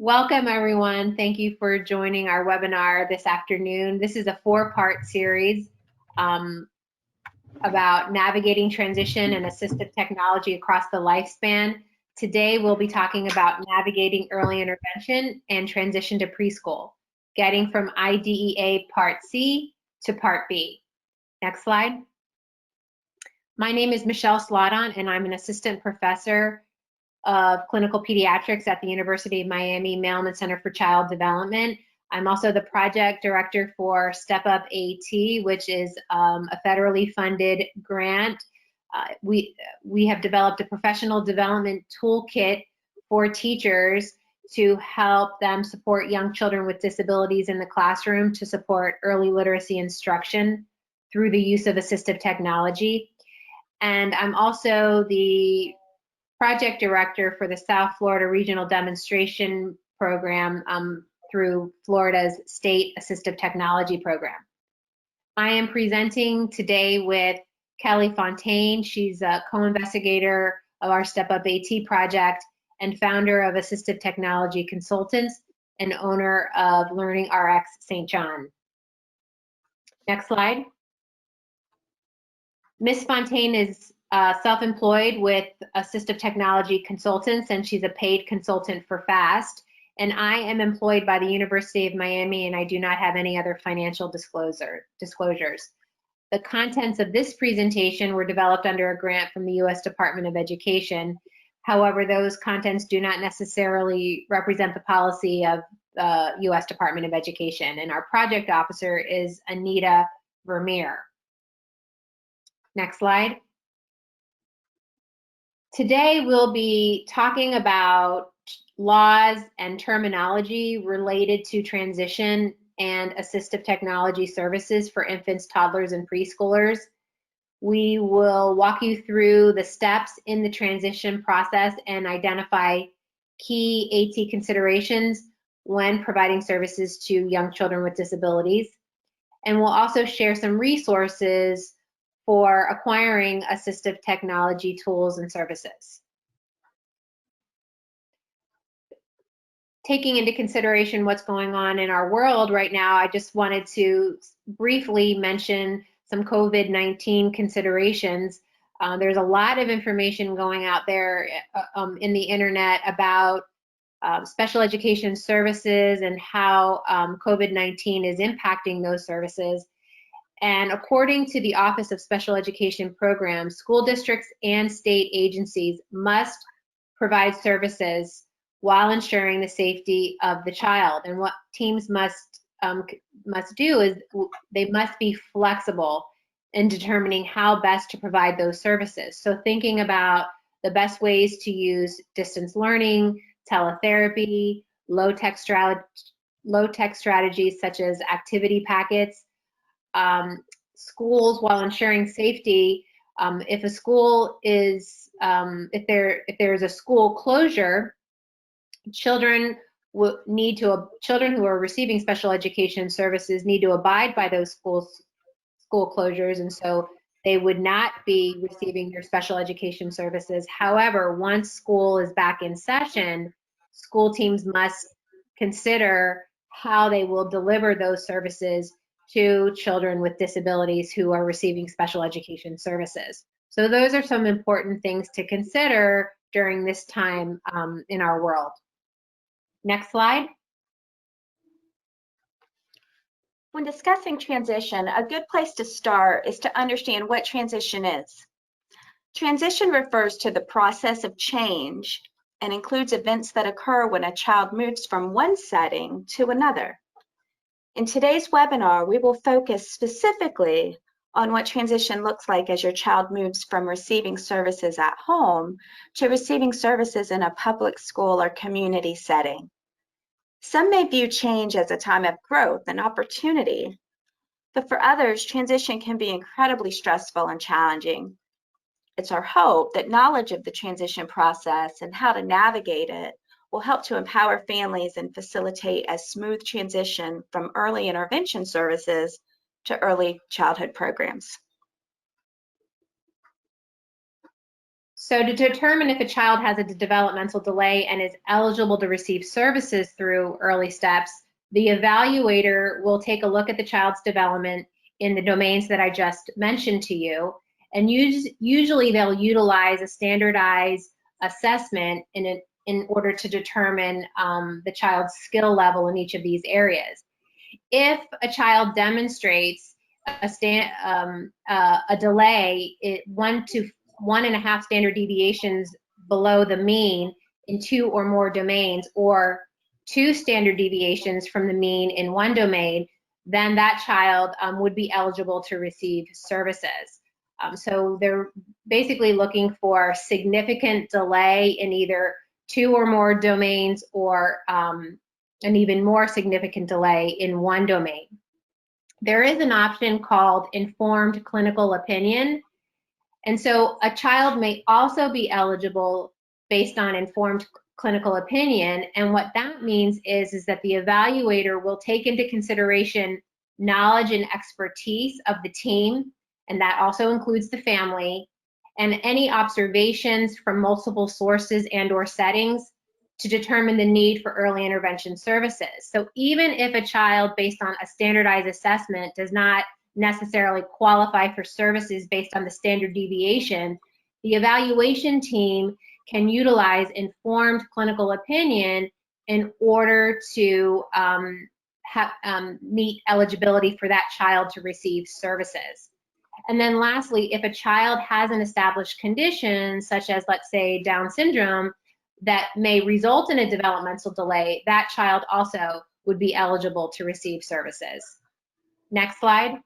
Welcome, everyone. Thank you for joining our webinar this afternoon. This is a four-part series about navigating transition and assistive technology across the lifespan. Today, we'll be talking about navigating early intervention and transition to preschool, getting from IDEA Part C to Part B. Next slide. My name is Michelle Slaughton, and I'm an assistant professor of clinical pediatrics at the University of Miami Mailman Center for Child Development. I'm also the project director for Step Up AT, which is a federally funded grant. We have developed a professional development toolkit for teachers to help them support young children with disabilities in the classroom to support early literacy instruction through the use of assistive technology. And I'm also the project director for the South Florida Regional Demonstration Program through Florida's State Assistive Technology Program. I am presenting today with Kelly Fontaine. She's a co-investigator of our Step Up AT project and founder of Assistive Technology Consultants and owner of Learning RX St. John. Next slide. Ms. Fontaine is self-employed with Assistive Technology Consultants, and she's a paid consultant for FAST. And I am employed by the University of Miami, and I do not have any other financial disclosures. The contents of this presentation were developed under a grant from the U.S. Department of Education. However, those contents do not necessarily represent the policy of the U.S. Department of Education, and our project officer is Anita Vermeer. Next slide. Today, we'll be talking about laws and terminology related to transition and assistive technology services for infants, toddlers, and preschoolers. We will walk you through the steps in the transition process and identify key AT considerations when providing services to young children with disabilities. And we'll also share some resources for acquiring assistive technology tools and services. Taking into consideration what's going on in our world right now, I just wanted to briefly mention some COVID-19 considerations. There's a lot of information going out there in the internet about special education services and how COVID-19 is impacting those services. And according to the Office of Special Education Programs, school districts and state agencies must provide services while ensuring the safety of the child. And what teams must do is they must be flexible in determining how best to provide those services. So thinking about the best ways to use distance learning, teletherapy, low-tech strategies such as activity packets. Schools, while ensuring safety, if a school is, if there's a school closure, children who are receiving special education services need to abide by those school closures, and so they would not be receiving their special education services. However, once school is back in session, school teams must consider how they will deliver those services to children with disabilities who are receiving special education services. So those are some important things to consider during this time in our world. Next slide. When discussing transition, a good place to start is to understand what transition is. Transition refers to the process of change and includes events that occur when a child moves from one setting to another. In today's webinar, we will focus specifically on what transition looks like as your child moves from receiving services at home to receiving services in a public school or community setting. Some may view change as a time of growth and opportunity, but for others, transition can be incredibly stressful and challenging. It's our hope that knowledge of the transition process and how to navigate it will help to empower families and facilitate a smooth transition from early intervention services to early childhood programs. So to determine if a child has a developmental delay and is eligible to receive services through early steps, the evaluator will take a look at the child's development in the domains that I just mentioned to you, and usually they'll utilize a standardized assessment in order to determine the child's skill level in each of these areas. If a child demonstrates a delay, 1 to 1.5 standard deviations below the mean in 2 or more domains, or 2 standard deviations from the mean in 1 domain, then that child would be eligible to receive services. So they're basically looking for significant delay in either 2 or more domains, or an even more significant delay in 1 domain. There is an option called informed clinical opinion. And so a child may also be eligible based on informed clinical opinion. And what that means is that the evaluator will take into consideration knowledge and expertise of the team, and that also includes the family, and any observations from multiple sources and/or settings to determine the need for early intervention services. So even if a child, based on a standardized assessment, does not necessarily qualify for services based on the standard deviation, the evaluation team can utilize informed clinical opinion in order to meet eligibility for that child to receive services. And then lastly, if a child has an established condition, such as, let's say, Down syndrome, that may result in a developmental delay, that child also would be eligible to receive services. Next slide.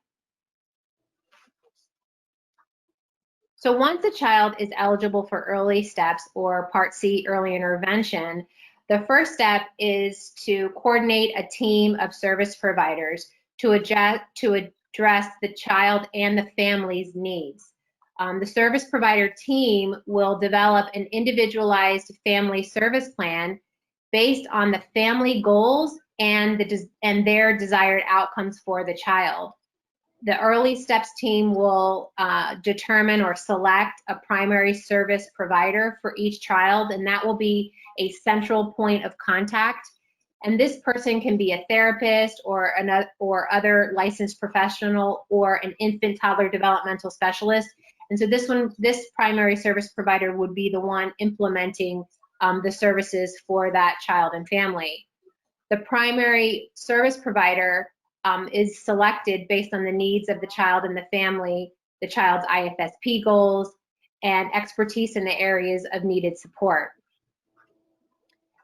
So once a child is eligible for early steps, or Part C, early intervention, the first step is to coordinate a team of service providers to address the child and the family's needs. The service provider team will develop an individualized family service plan based on the family goals and their desired outcomes for the child. The early steps team will determine or select a primary service provider for each child, and that will be a central point of contact. And this person can be a therapist or other licensed professional, or an infant toddler developmental specialist. And so this primary service provider would be the one implementing the services for that child and family. The primary service provider is selected based on the needs of the child and the family, the child's IFSP goals, and expertise in the areas of needed support.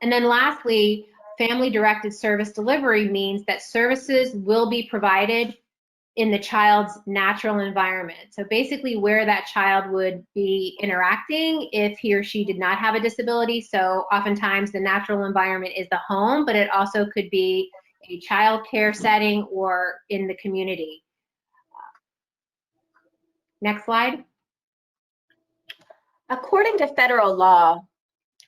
And then lastly, family-directed service delivery means that services will be provided in the child's natural environment. So basically where that child would be interacting if he or she did not have a disability. So oftentimes the natural environment is the home, but it also could be a child care setting or in the community. Next slide. According to federal law,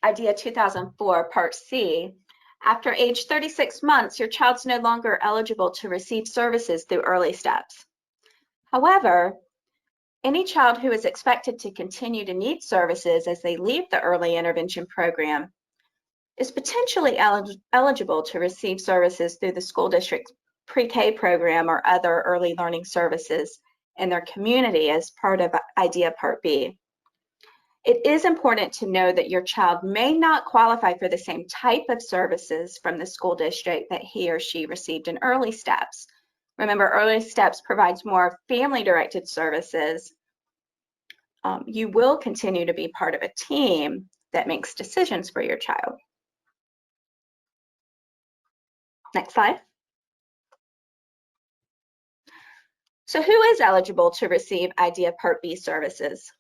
IDEA 2004, Part C, after age 36 months, your child's no longer eligible to receive services through early steps. However, any child who is expected to continue to need services as they leave the early intervention program is potentially eligible to receive services through the school district's pre-K program or other early learning services in their community as part of IDEA Part B. It is important to know that your child may not qualify for the same type of services from the school district that he or she received in early steps. Remember, early steps provides more family-directed services. You will continue to be part of a team that makes decisions for your child. Next slide. So who is eligible to receive IDEA Part B services?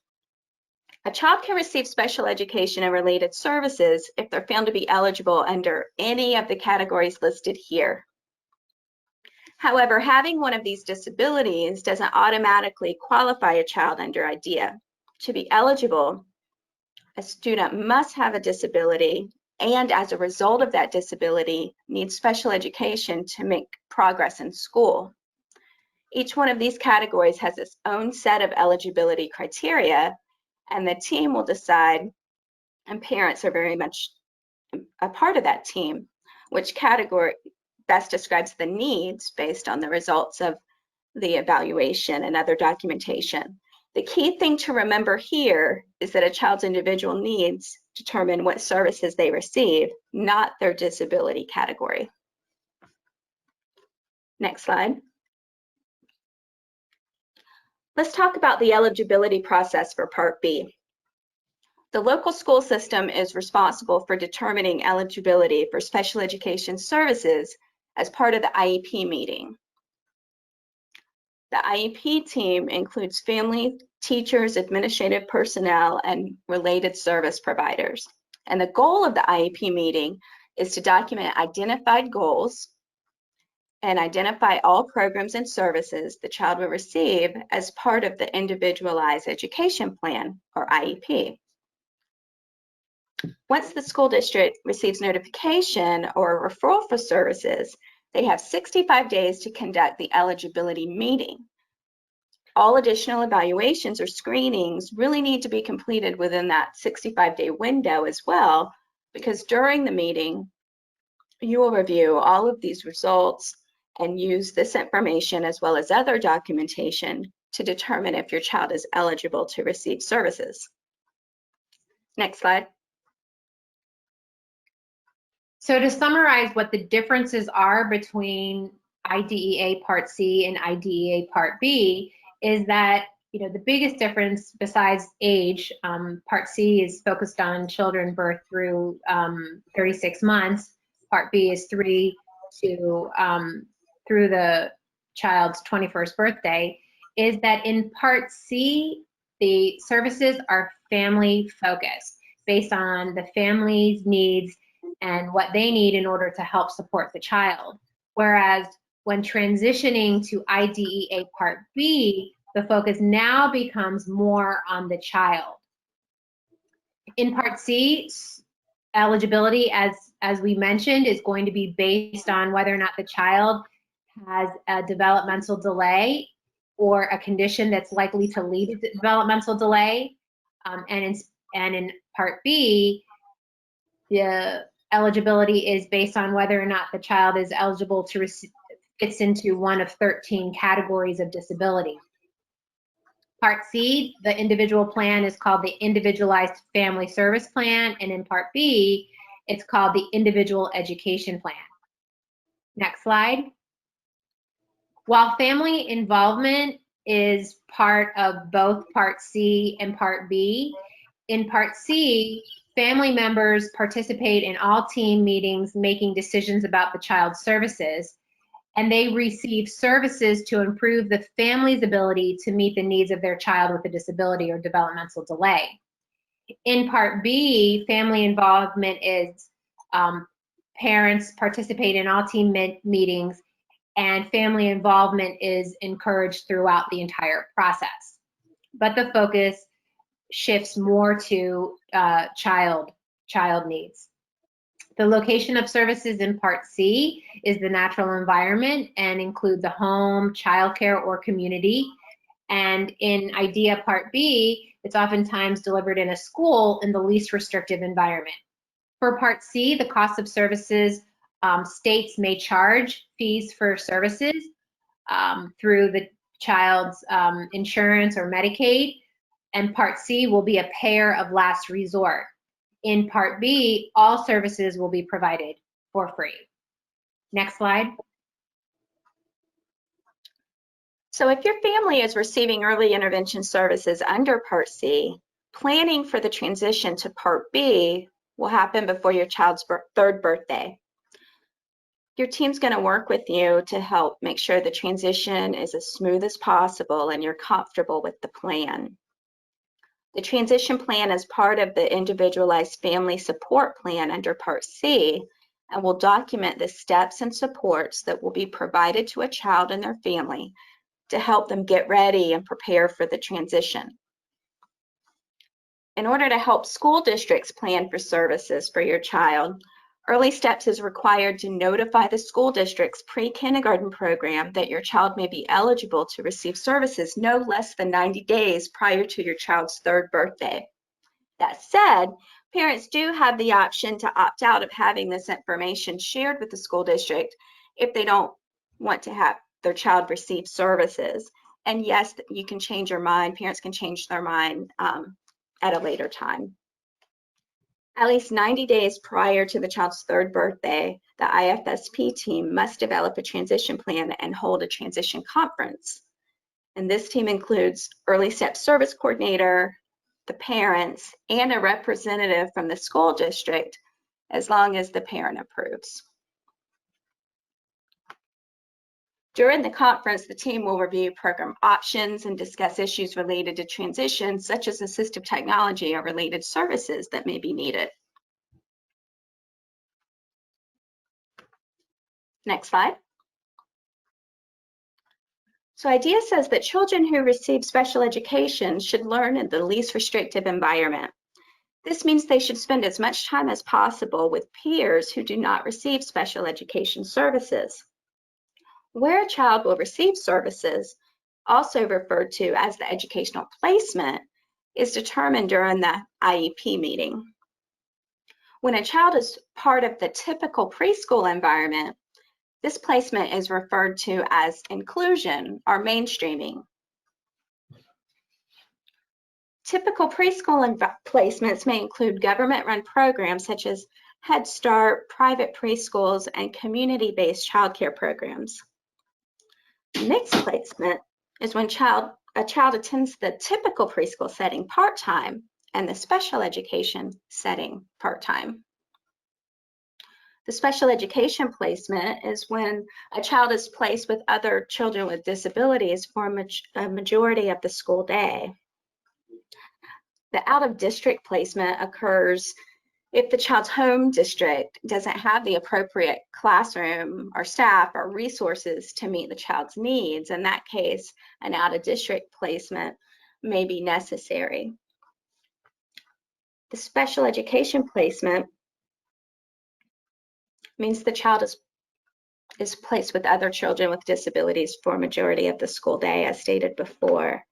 A child can receive special education and related services if they're found to be eligible under any of the categories listed here. However, having one of these disabilities doesn't automatically qualify a child under IDEA. To be eligible, a student must have a disability and, as a result of that disability, needs special education to make progress in school. Each one of these categories has its own set of eligibility criteria, and the team will decide, and parents are very much a part of that team, which category best describes the needs based on the results of the evaluation and other documentation. The key thing to remember here is that a child's individual needs determine what services they receive, not their disability category. Next slide. Let's talk about the eligibility process for Part B. The local school system is responsible for determining eligibility for special education services as part of the IEP meeting. The IEP team includes family, teachers, administrative personnel, and related service providers. And the goal of the IEP meeting is to document identified goals and identify all programs and services the child will receive as part of the Individualized Education Plan, or IEP. Once the school district receives notification or a referral for services, they have 65 days to conduct the eligibility meeting. All additional evaluations or screenings really need to be completed within that 65-day window as well, because during the meeting, you will review all of these results and use this information as well as other documentation to determine if your child is eligible to receive services. Next slide. So to summarize what the differences are between IDEA Part C and IDEA Part B is that, the biggest difference besides age, Part C is focused on children birth through 36 months. Part B is 3 to through the child's 21st birthday, is that in Part C, the services are family focused based on the family's needs and what they need in order to help support the child. Whereas when transitioning to IDEA Part B, the focus now becomes more on the child. In Part C, eligibility, as we mentioned, is going to be based on whether or not the child has a developmental delay or a condition that's likely to lead to developmental delay. And in Part B, the eligibility is based on whether or not the child is eligible to receive, fits into one of 13 categories of disability. Part C, the individual plan, is called the Individualized Family Service Plan, and in Part B, it's called the Individual Education Plan. Next slide. While family involvement is part of both Part C and Part B, in Part C, family members participate in all team meetings making decisions about the child's services, and they receive services to improve the family's ability to meet the needs of their child with a disability or developmental delay. In Part B, family involvement is parents participate in all team meetings, and family involvement is encouraged throughout the entire process. But the focus shifts more to child needs. The location of services in Part C is the natural environment and include the home, childcare, or community. And in IDEA Part B, it's oftentimes delivered in a school in the least restrictive environment. For Part C, the cost of services, states may charge fees for services through the child's insurance or Medicaid, and Part C will be a payer of last resort. In Part B, all services will be provided for free. Next slide. So if your family is receiving early intervention services under Part C, planning for the transition to Part B will happen before your child's third birthday. Your team's going to work with you to help make sure the transition is as smooth as possible and you're comfortable with the plan. The transition plan is part of the Individualized Family Support Plan under Part C and will document the steps and supports that will be provided to a child and their family to help them get ready and prepare for the transition. In order to help school districts plan for services for your child, Early Steps is required to notify the school district's pre-kindergarten program that your child may be eligible to receive services no less than 90 days prior to your child's 3rd birthday. That said, parents do have the option to opt out of having this information shared with the school district if they don't want to have their child receive services. And yes, you can change your mind. Parents can change their mind at a later time. At least 90 days prior to the child's 3rd birthday, the IFSP team must develop a transition plan and hold a transition conference. And this team includes Early Steps service coordinator, the parents, and a representative from the school district, as long as the parent approves. During the conference, the team will review program options and discuss issues related to transition, such as assistive technology or related services that may be needed. Next slide. So IDEA says that children who receive special education should learn in the least restrictive environment. This means they should spend as much time as possible with peers who do not receive special education services. Where a child will receive services, also referred to as the educational placement, is determined during the IEP meeting. When a child is part of the typical preschool environment, this placement is referred to as inclusion or mainstreaming. Typical preschool placements may include government-run programs such as Head Start, private preschools, and community-based childcare programs. Mixed placement is when a child attends the typical preschool setting part-time and the special education setting part-time. The special education placement is when a child is placed with other children with disabilities for a majority of the school day. The out-of-district placement occurs if the child's home district doesn't have the appropriate classroom or staff or resources to meet the child's needs. In that case, an out-of-district placement may be necessary. The special education placement means the child is placed with other children with disabilities for a majority of the school day, as stated before.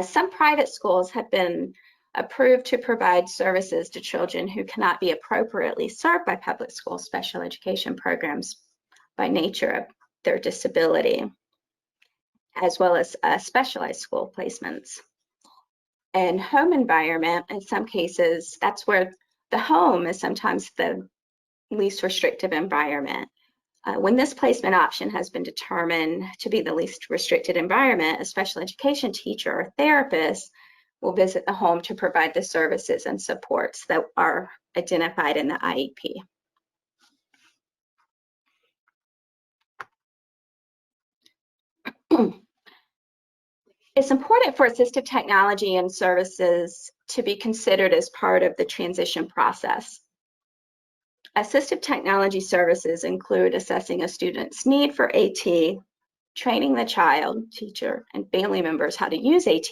Some private schools have been approved to provide services to children who cannot be appropriately served by public school special education programs by nature of their disability, as well as specialized school placements. And home environment, in some cases, that's where the home is sometimes the least restrictive environment. When this placement option has been determined to be the least restricted environment, a special education teacher or therapist will visit the home to provide the services and supports that are identified in the IEP. It's important for assistive technology and services to be considered as part of the transition process. Assistive technology services include assessing a student's need for AT, training the child, teacher, and family members how to use AT,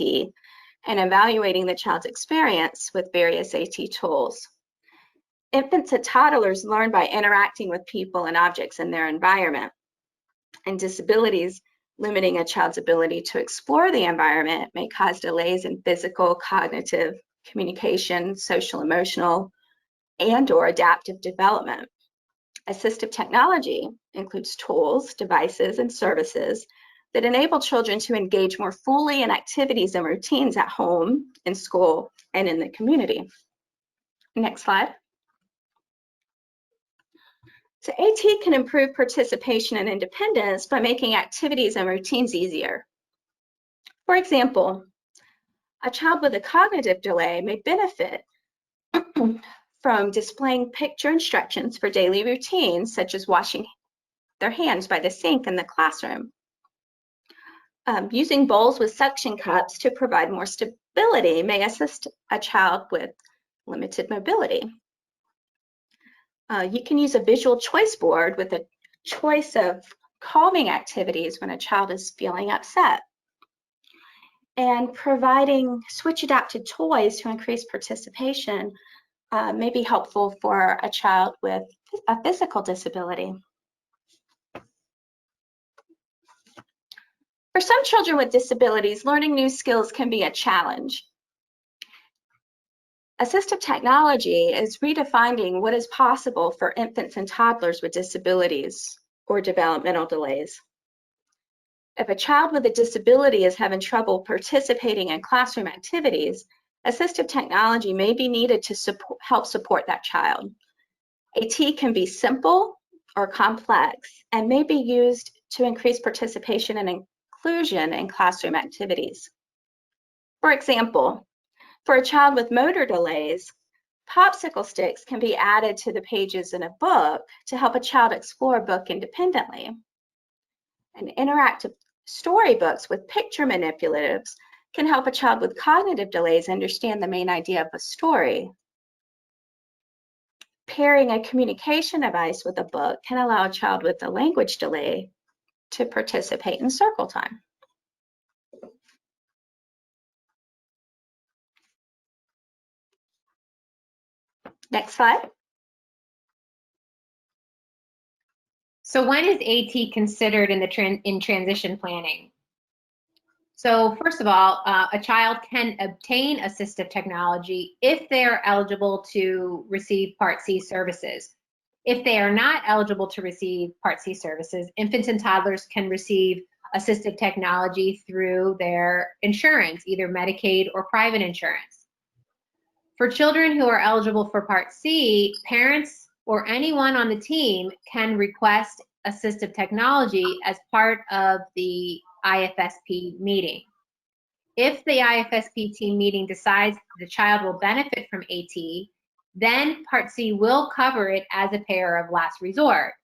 and evaluating the child's experience with various AT tools. Infants and toddlers learn by interacting with people and objects in their environment, and disabilities limiting a child's ability to explore the environment may cause delays in physical, cognitive, communication, social, emotional, and/or adaptive development. Assistive technology includes tools, devices, and services that enable children to engage more fully in activities and routines at home, in school, and in the community. Next slide. So AT can improve participation and independence by making activities and routines easier. For example, a child with a cognitive delay may benefit from displaying picture instructions for daily routines, such as washing their hands by the sink in the classroom. Using bowls with suction cups to provide more stability may assist a child with limited mobility. You can use a visual choice board with a choice of calming activities when a child is feeling upset, and providing switch-adapted toys to increase participation may be helpful for a child with a physical disability. For some children with disabilities, learning new skills can be a challenge. Assistive technology is redefining what is possible for infants and toddlers with disabilities or developmental delays. If a child with a disability is having trouble participating in classroom activities, assistive technology may be needed to help support that child. AT can be simple or complex and may be used to increase participation and inclusion in classroom activities. For example, for a child with motor delays, popsicle sticks can be added to the pages in a book to help a child explore a book independently. And interactive storybooks with picture manipulatives can help a child with cognitive delays understand the main idea of a story. Pairing a communication device with a book can allow a child with a language delay to participate in circle time. Next slide. So when is AT considered in transition planning? So first of all, a child can obtain assistive technology if they are eligible to receive Part C services. If they are not eligible to receive Part C services, infants and toddlers can receive assistive technology through their insurance, either Medicaid or private insurance. For children who are eligible for Part C, parents or anyone on the team can request assistive technology as part of the IFSP meeting. If the IFSP team meeting decides the child will benefit from AT, then Part C will cover it as a payer of last resort.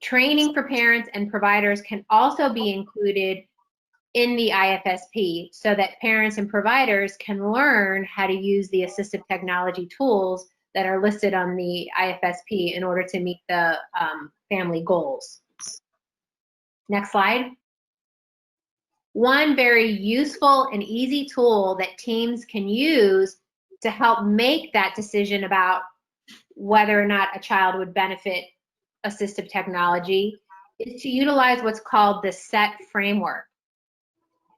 Training for parents and providers can also be included in the IFSP so that parents and providers can learn how to use the assistive technology tools that are listed on the IFSP in order to meet the family goals. Next slide. One very useful and easy tool that teams can use to help make that decision about whether or not a child would benefit assistive technology is to utilize what's called the SET framework.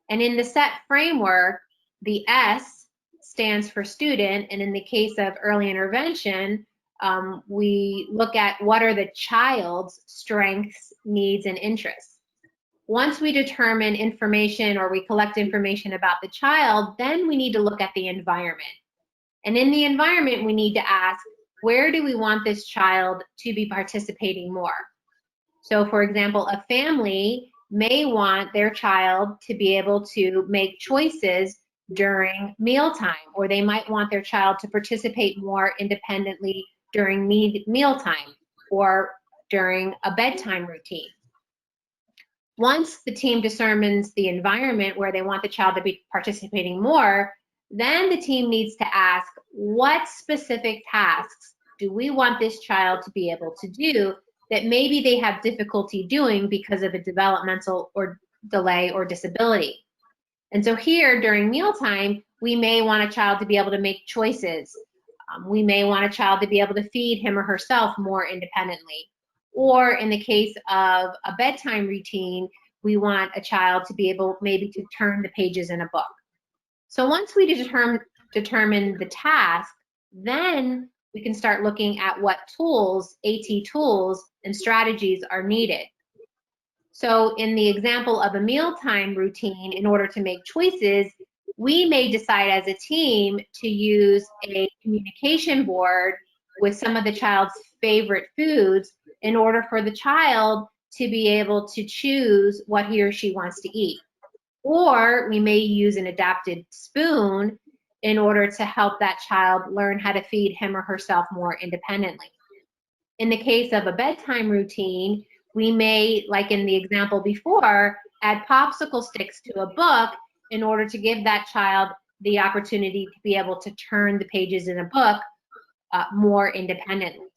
And in the SET framework, the S stands for student, and in the case of early intervention, we look at what are the child's strengths, needs, and interests. Once we determine information or we collect information about the child, then we need to look at the environment. And in the environment, we need to ask, where do we want this child to be participating more? So for example, a family may want their child to be able to make choices during mealtime, or they might want their child to participate more independently during mealtime or during a bedtime routine. Once the team determines the environment where they want the child to be participating more, then the team needs to ask, what specific tasks do we want this child to be able to do that maybe they have difficulty doing because of a developmental or delay or disability? And so here during mealtime, we may want a child to be able to make choices. We may want a child to be able to feed him or herself more independently. Or in the case of a bedtime routine, we want a child to be able maybe to turn the pages in a book. So once we determine the task, then we can start looking at what tools, AT tools, and strategies are needed. So in the example of a mealtime routine, in order to make choices, we may decide as a team to use a communication board with some of the child's favorite foods in order for the child to be able to choose what he or she wants to eat. Or we may use an adapted spoon in order to help that child learn how to feed him or herself more independently. In the case of a bedtime routine, we may, like in the example before, add popsicle sticks to a book in order to give that child the opportunity to be able to turn the pages in a book more independently.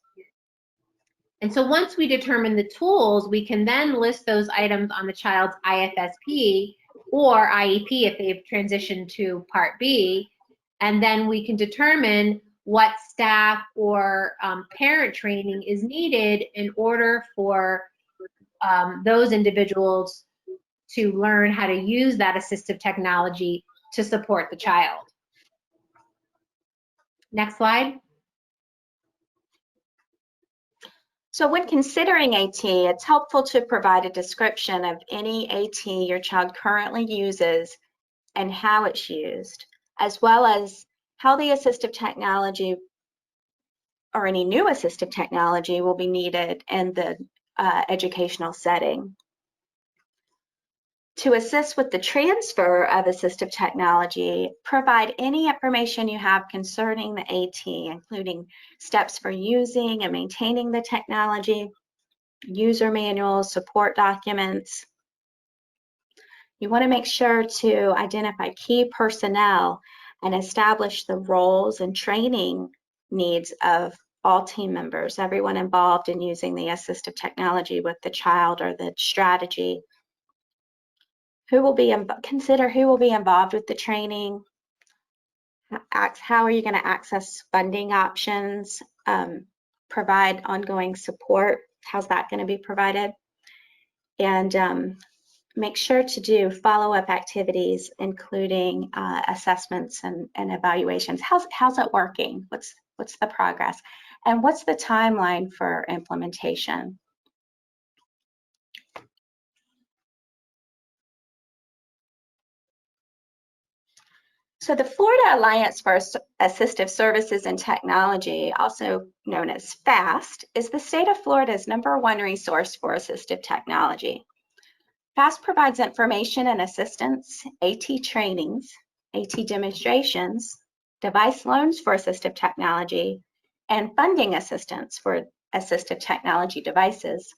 And so once we determine the tools, we can then list those items on the child's IFSP or IEP if they've transitioned to Part B, and then we can determine what staff or parent training is needed in order for those individuals to learn how to use that assistive technology to support the child. Next slide. So when considering AT, it's helpful to provide a description of any AT your child currently uses and how it's used, as well as how the assistive technology or any new assistive technology will be needed in the educational setting. To assist with the transfer of assistive technology, provide any information you have concerning the AT, including steps for using and maintaining the technology, user manuals, support documents. You want to make sure to identify key personnel and establish the roles and training needs of all team members, everyone involved in using the assistive technology with the child or the strategy. Consider who will be involved with the training. How are you going to access funding options? Provide ongoing support. How's that going to be provided? And make sure to do follow-up activities, including assessments and evaluations. How's it working? What's the progress? And what's the timeline for implementation? So the Florida Alliance for Assistive Services and Technology, also known as FAST, is the state of Florida's #1 resource for assistive technology. FAST provides information and assistance, AT trainings, AT demonstrations, device loans for assistive technology, and funding assistance for assistive technology devices.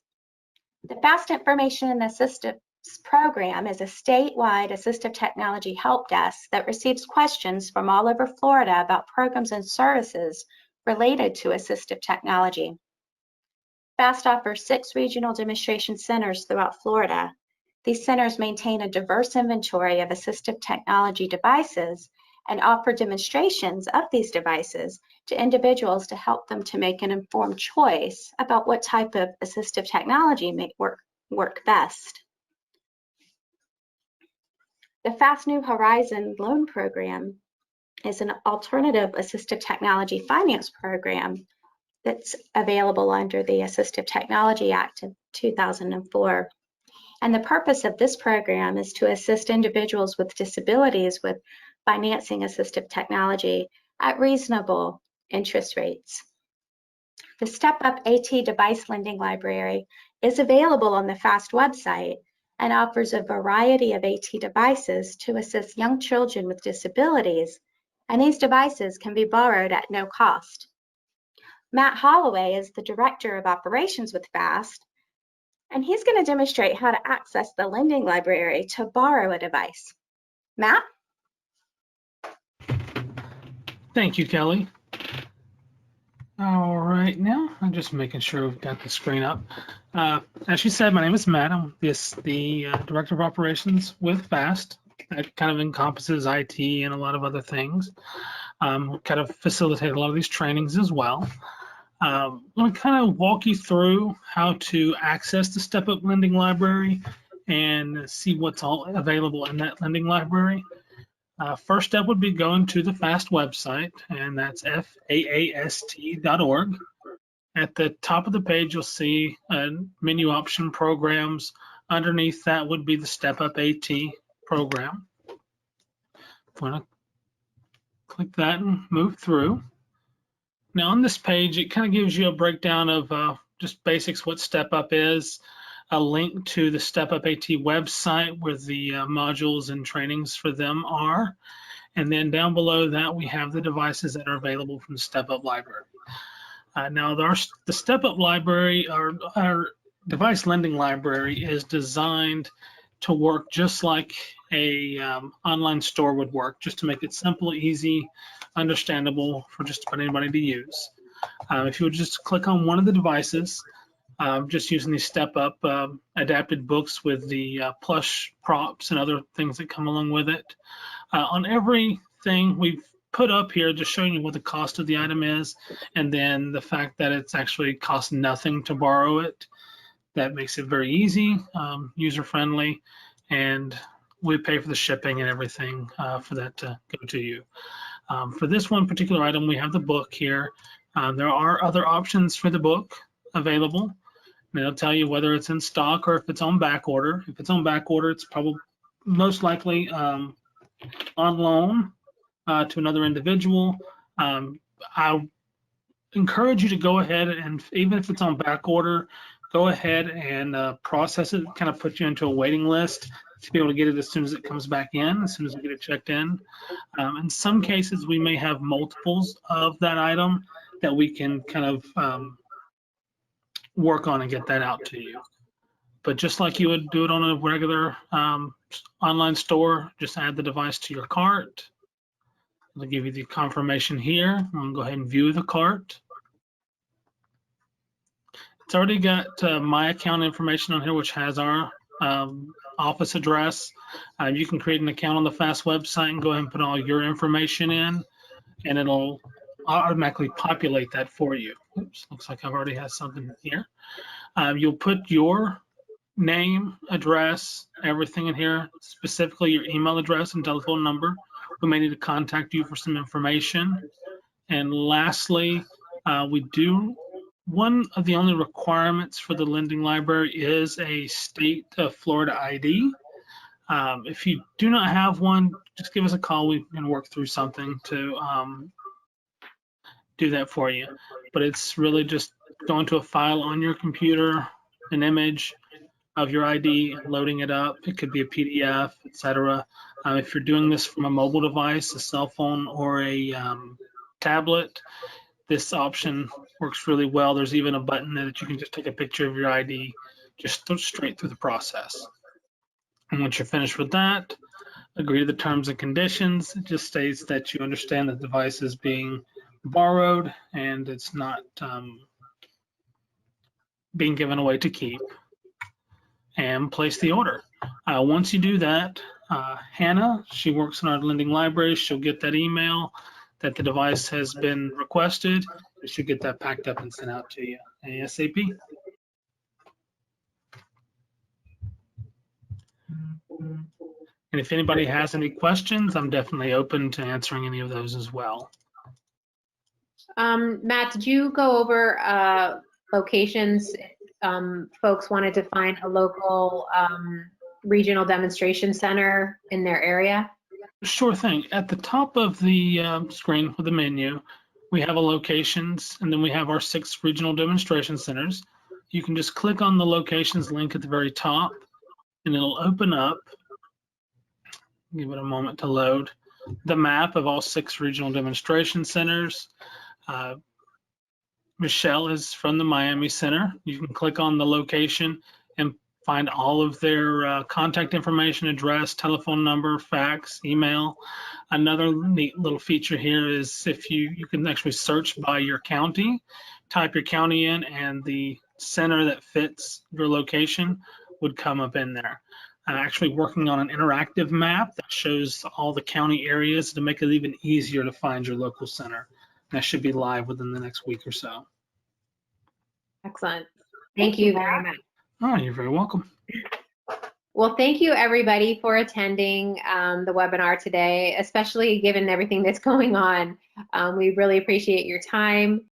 The FAST Information and Assistance Program is a statewide assistive technology help desk that receives questions from all over Florida about programs and services related to assistive technology. FAST offers 6 regional demonstration centers throughout Florida. These centers maintain a diverse inventory of assistive technology devices and offer demonstrations of these devices to individuals to help them to make an informed choice about what type of assistive technology may work best. The FAST New Horizon Loan Program is an alternative assistive technology finance program that's available under the Assistive Technology Act of 2004. And the purpose of this program is to assist individuals with disabilities with financing assistive technology at reasonable interest rates. The Step Up AT Device Lending Library is available on the FAST website and offers a variety of AT devices to assist young children with disabilities, and these devices can be borrowed at no cost. Matt Holloway is the Director of Operations with FAST, and he's going to demonstrate how to access the lending library to borrow a device. Matt? Thank you, Kelly. All right, now I'm just making sure we've got the screen up. As she said, my name is Matt. I'm the Director of Operations with FAST. That kind of encompasses IT and a lot of other things. Kind of facilitate a lot of these trainings as well. I'm going to kind of walk you through how to access the Step Up Lending Library and see what's all available in that lending library. First step would be going to the FAST website, and that's faast.org. At the top of the page, you'll see a menu option, programs. Underneath that would be the Step Up AT program. I'm going to click that and move through. Now on this page, it kind of gives you a breakdown of just basics, what Step Up is, a link to the Step Up AT website where the modules and trainings for them are. And then down below that, we have the devices that are available from the Step Up library. Now the Step Up library, our device lending library, is designed to work just like a online store would work, just to make it simple, easy, understandable for just about anybody to use. If you would just click on one of the devices, just using these Step Up adapted books with the plush props and other things that come along with it. On everything, we've put up here just showing you what the cost of the item is, and then the fact that it's actually costs nothing to borrow it. That makes it very easy, user-friendly, and we pay for the shipping and everything for that to go to you. For this one particular item, we have the book here. There are other options for the book available. And it'll tell you whether it's in stock or if it's on back order. If it's on back order, it's probably most likely on loan to another individual. I'll encourage you to go ahead and, even if it's on back order, go ahead and process it, kind of put you into a waiting list to be able to get it as soon as it comes back in, as soon as we get it checked in. In some cases, we may have multiples of that item that we can kind of work on and get that out to you. But just like you would do it on a regular online store, just add the device to your cart. It'll give you the confirmation here. I'm gonna go ahead and view the cart. It's already got my account information on here, which has our office address. You can create an account on the FAST website and go ahead and put all your information in, and it'll automatically populate that for you. Oops, looks like I've already had something here. You'll put your name, address, everything in here, specifically your email address and telephone number. We may need to contact you for some information. And lastly, one of the only requirements for the lending library is a state of Florida ID. If you do not have one, just give us a call. We can work through something to do that for you. But it's really just going to a file on your computer, an image of your ID, and loading it up. It could be a PDF, etc. If you're doing this from a mobile device, a cell phone, or a tablet, this option works really well. There's even a button that you can just take a picture of your ID, just straight through the process. And once you're finished with that, agree to the terms and conditions. It just states that you understand the device is being borrowed and it's not being given away to keep, and place the order. Once you do that, Hannah, she works in our lending library. She'll get that email that the device has been requested. She'll get that packed up and sent out to you ASAP. And if anybody has any questions, I'm definitely open to answering any of those as well. Matt, did you go over locations? Folks wanted to find a local regional demonstration center in their area? Sure thing. At the top of the screen with the menu, we have a locations, and then we have our 6 regional demonstration centers. You can just click on the locations link at the very top, and it'll open up. Give it a moment to load the map of all 6 regional demonstration centers. Michelle is from the Miami Center. You can click on the location and find all of their contact information, address, telephone number, fax, email. Another neat little feature here is if you can actually search by your county, type your county in, and the center that fits your location would come up in there. I'm actually working on an interactive map that shows all the county areas to make it even easier to find your local center. That should be live within the next week or so. Excellent. Thank you very much. Oh, you're very welcome. Well, thank you everybody for attending the webinar today, especially given everything that's going on. We really appreciate your time.